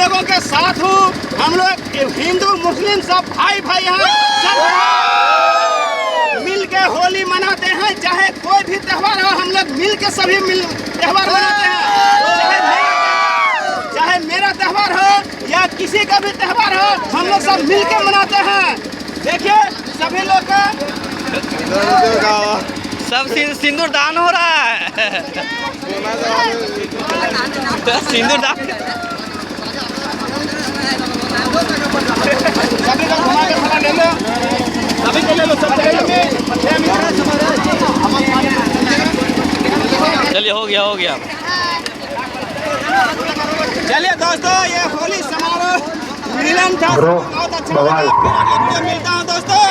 लोगों के साथ हूँ। हम लोग हिंदू मुस्लिम सब भाई भाई हैं, सब मिल के होली मनाते हैं। चाहे कोई भी त्यौहार हो, हम लोग मिल के सभी त्यौहार मनाते हैं। चाहे मेरा त्यौहार हो या किसी का भी त्यौहार हो, हम लोग सब मिल के मनाते हैं। देखिए सभी लोग का सब सिंदूर दान हो रहा है। सिंदूर दान सभी लोग घुमा के थोड़ा ले लो, सभी को ले लो, सब ले लो। चलिए हो गया। चलिए दोस्तों, ये होली समारोह मिलन था, बहुत अच्छा लगा। मिलता हूँ दोस्तों।